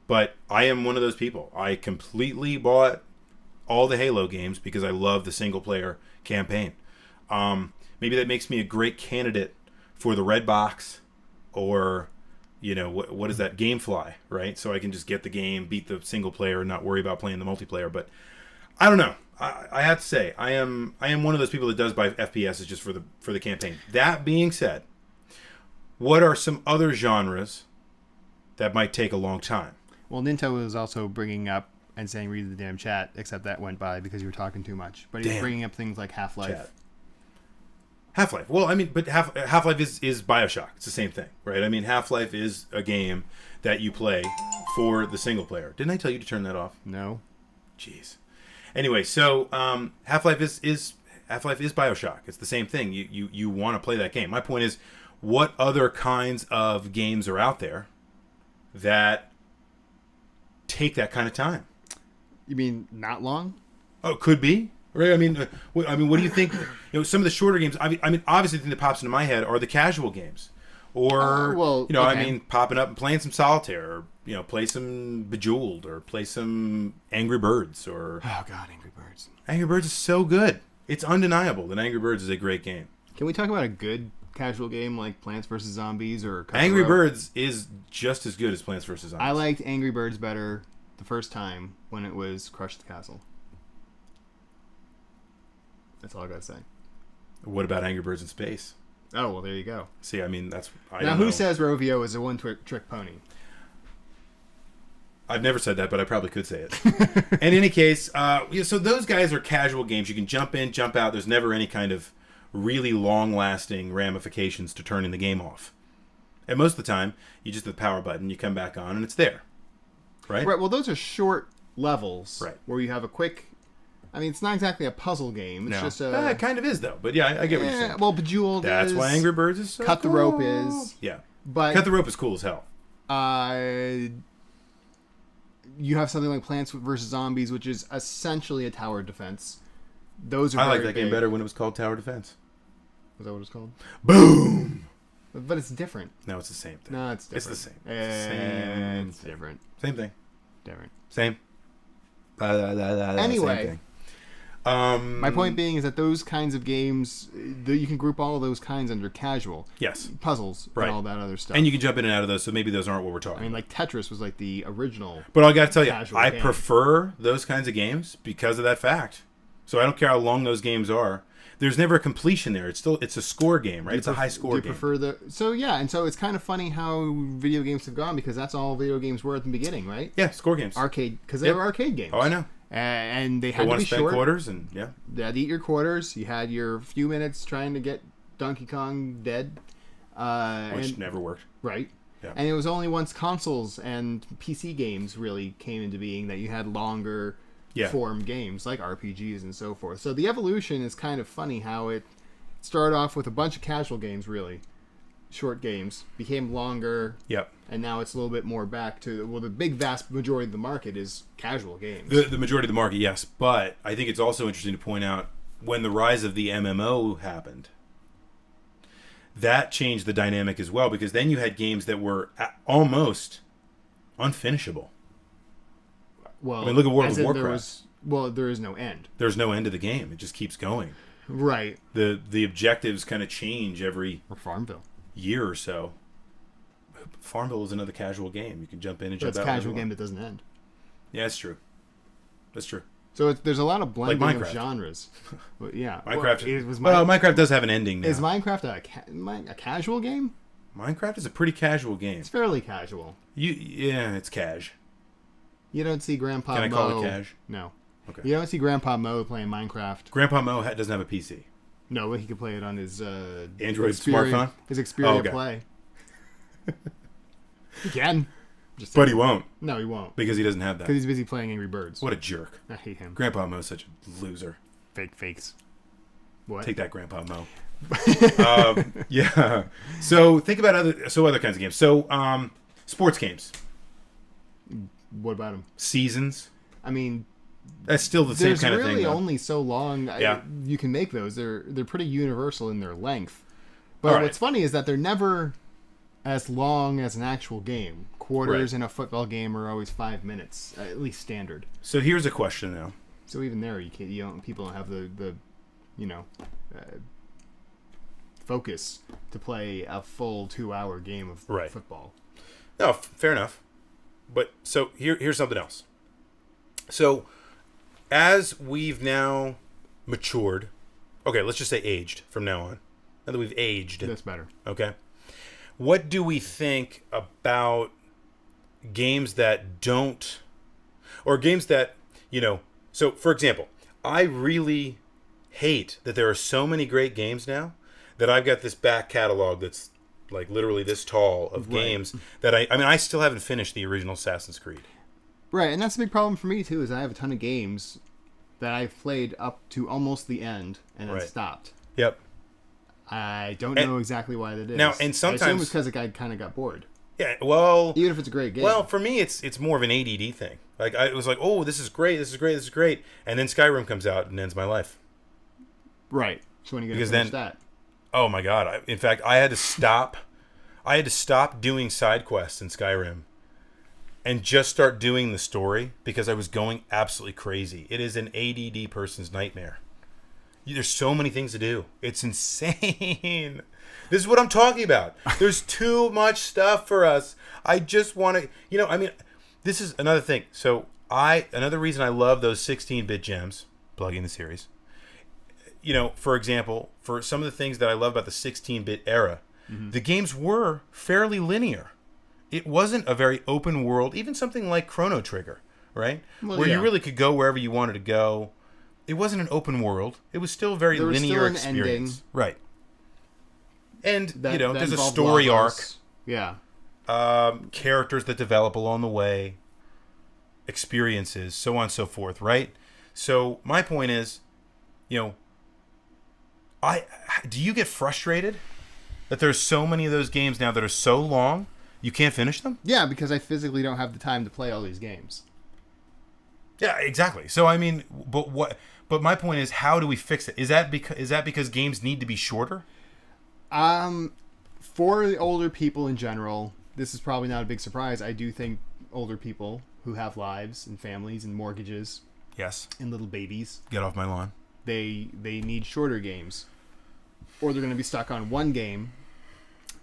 But I am one of those people. I completely bought all the Halo games because I love the single player campaign. Maybe that makes me a great candidate for the red box, or what is that, GameFly, right? So I can just get the game, beat the single player, and not worry about playing the multiplayer. But I don't know. I have to say I am one of those people that does buy FPSs just for the campaign. That being said, what are some other genres that might take a long time? Well, Ninto was also bringing up and saying read the damn chat, except that went by because you were talking too much. But he's bringing up things like Half-Life. Chat. Half-Life. Well, I mean, but Half-Life is BioShock. It's the same thing, right? I mean, Half-Life is a game that you play for the single player. Didn't I tell you to turn that off? No. Jeez. Anyway, so Half-Life is BioShock. It's the same thing. You want to play that game. My point is, what other kinds of games are out there that take that kind of time? You mean not long? Oh, it could be. Right? I mean, what do you think? Some of the shorter games. I mean, obviously, the thing that pops into my head are the casual games, or okay. I mean, popping up and playing some solitaire, or play some Bejeweled, or play some Angry Birds, or oh god, Angry Birds. Angry Birds is so good. It's undeniable that Angry Birds is a great game. Can we talk about a good casual game like Plants vs. Zombies or Angry Birds is just as good as Plants vs. Zombies. I liked Angry Birds better the first time when it was Crush the Castle. That's all I gotta say. What about Angry Birds in Space? Oh, well, there you go. See, I mean, that's... Now, who says Rovio is a one-trick pony? I've never said that, but I probably could say it. In any case, so those guys are casual games. You can jump in, jump out. There's never any kind of really long-lasting ramifications to turning the game off. And most of the time, you just hit the power button, you come back on, and it's there. Right? Right, well, those are short levels. Right. Where you have a quick... I mean, it's not exactly a puzzle game. It's just a... it kind of is, though. But yeah, I get what you're saying. Well, Bejeweled That's why Angry Birds is so Cut the Rope is. Yeah. But Cut the Rope is cool as hell. You have something like Plants vs. Zombies, which is essentially a tower defense. Those are I like very that game big. better when it was called Tower Defense. Was that what it's called? Boom! But it's different. No, it's the same thing. No, it's different. It's the same. It's different. Same thing. Different. Same. Anyway. Same thing. My point being is that those kinds of games, you can group all of those kinds under casual. Yes. Puzzles Right. and all that other stuff. And you can jump in and out of those, so maybe those aren't what we're talking I mean, like Tetris was like the original. But I got to tell you, casual I game. prefer those kinds of games because of that fact. So I don't care how long those games are. There's never a completion there. It's a score game, right? It's a high score game. Do you prefer the... So, yeah, and so it's kind of funny how video games have gone because that's all video games were at the beginning, right? Yeah, score games. Arcade, because they were arcade games. Oh, I know. And they You had to want be to spend short. quarters, and yeah. You had to eat your quarters. You had your few minutes trying to get Donkey Kong dead. Which never worked. Right. Yeah. And it was only once consoles and PC games really came into being that you had longer form games like RPGs and so forth. So the evolution is kind of funny how it started off with a bunch of casual games, really. Short games, became longer. Yep. And now it's a little bit more back to, well, the big vast majority of the market is casual games. The majority of the market, yes. But I think it's also interesting to point out when the rise of the MMO happened, that changed the dynamic as well, because then you had games that were almost unfinishable. Well, I mean, look at World of Warcraft. There is no end. There's no end to the game. It just keeps going. Right. The objectives kind of change every Or Farmville. year or so. Farmville is another casual game. You can jump in and jump It's out. a casual game that doesn't end. Yeah, that's true. That's true. So there's a lot of blending Like of Minecraft. genres. But yeah. Minecraft. Minecraft does have an ending now. Is Minecraft a casual game? Minecraft is a pretty casual game. It's fairly casual. Yeah, it's cash. You don't see Grandpa Mo. Can I call it cash? No. Okay. You don't see Grandpa Mo playing Minecraft. Grandpa Mo doesn't have a PC. No, but he can play it on his Android Xperia, smartphone? His Xperia okay. Play. He can. But he won't. No, he won't. Because he doesn't have that. Because he's busy playing Angry Birds. What a jerk. I hate him. Grandpa Mo's such a loser. Fakes. What? Take that, Grandpa Mo. Yeah. So think about other kinds of games. So sports games. What about them? Seasons. I mean, that's still the same kind of thing. There's really though. only so long you can make those. They're pretty universal in their length. But All right. what's funny is that they're never as long as an actual game. Quarters in a football game are always 5 minutes, at least standard. So here's a question now. So even there, people don't have the focus to play a full 2-hour game of football. No, fair enough. But so here's something else. So as we've now matured, okay, let's just say aged from now on. Now that we've aged. That's better. Okay. What do we think about games that don't, or games that, so for example, I really hate that there are so many great games now that I've got this back catalog that's like literally this tall of games that I still haven't finished the original Assassin's Creed. Right, and that's a big problem for me too, is I have a ton of games that I've played up to almost the end and then stopped. Yep. I don't know exactly why that is. Now, and sometimes I assume it's because I kind of got bored. Yeah, well, even if it's a great game. Well, for me, it's more of an ADD thing. Like it was like, oh, this is great, and then Skyrim comes out and ends my life. Right. So when are you gonna finish that? Oh my god! In fact, I had to stop. I had to stop doing side quests in Skyrim, and just start doing the story because I was going absolutely crazy. It is an ADD person's nightmare. There's so many things to do. It's insane. This is what I'm talking about. There's too much stuff for us. I just want to, this is another thing. So another reason I love those 16-bit gems, plugging the series. For example, for some of the things that I love about the 16-bit era, the games were fairly linear. It wasn't a very open world, even something like Chrono Trigger, right? Well, where you really could go wherever you wanted to go. It wasn't an open world. It was still a very linear experience. Ending. Right. And, there's a story arc. Yeah. Characters that develop along the way. Experiences, so on and so forth, right? So, my point is, do you get frustrated that there's so many of those games now that are so long, you can't finish them? Yeah, because I physically don't have the time to play all these games. Yeah, exactly. So, but my point is, how do we fix it? Is that because games need to be shorter? For the older people in general, this is probably not a big surprise. I do think older people who have lives and families and mortgages, yes, and little babies, get off my lawn. They need shorter games, or they're going to be stuck on one game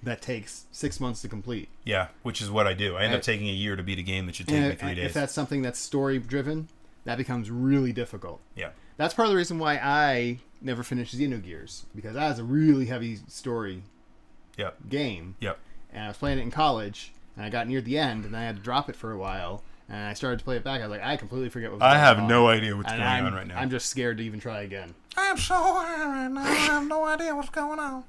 that takes 6 months to complete. Yeah, which is what I do. I end up taking a year to beat a game that should take me 3 days. If that's something that's story driven, that becomes really difficult. Yeah. That's part of the reason why I never finished Xenogears, because that was a really heavy story game. Yep. And I was playing it in college, and I got near the end, and I had to drop it for a while, and I started to play it back. I was like, I completely forget what was going on. I have no idea what's going on right now. I'm just scared to even try again. I'm so high right now. I have no idea what's going on.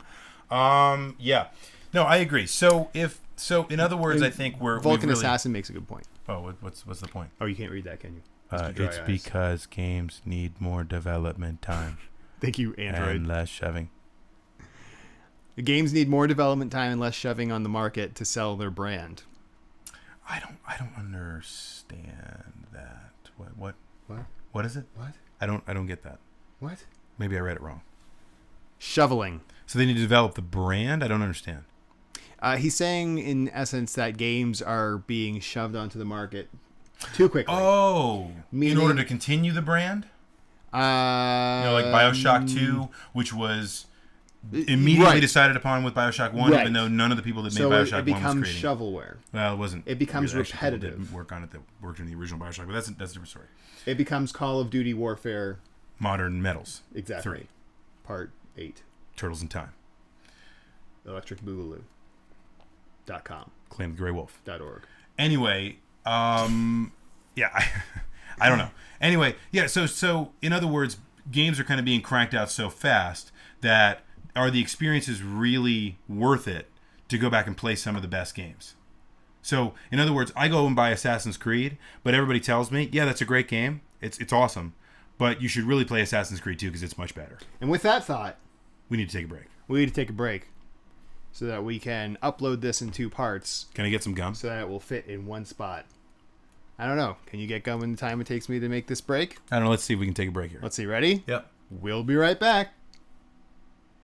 Yeah. No, I agree. So in other words, I think Vulcan Assassin makes a good point. Oh, what's the point? Oh, you can't read that, can you? It's because games need more development time. Thank you, Android. And less shoving. The games need more development time and less shoving on the market to sell their brand. I don't understand that. What? What is it? What? I don't get that. What? Maybe I read it wrong. Shoveling. So they need to develop the brand? I don't understand. He's saying, in essence, that games are being shoved onto the market too quickly. Oh, in order to continue the brand? Like BioShock 2, which was immediately decided upon with BioShock 1, even though none of the people that made BioShock 1 was creating. So it becomes shovelware. Well, it wasn't. It becomes repetitive. Didn't work on it that worked in the original BioShock, but that's a different story. It becomes Call of Duty Warfare. Modern Metals. Exactly. 3. Part 8. Turtles in Time. Electricboogaloo.com. Claim the Grey Wolf. .org. Anyway, yeah, I don't know. Anyway, yeah, so in other words, games are kind of being cranked out so fast that are the experiences really worth it to go back and play some of the best games? So, in other words, I go and buy Assassin's Creed, but everybody tells me, yeah, that's a great game. It's awesome. But you should really play Assassin's Creed 2 because it's much better. And with that thought, we need to take a break. We need to take a break so that we can upload this in 2 parts. Can I get some gum? So that it will fit in one spot. I don't know. Can you get gum in the time it takes me to make this break? I don't know. Let's see if we can take a break here. Let's see. Ready? Yep. We'll be right back.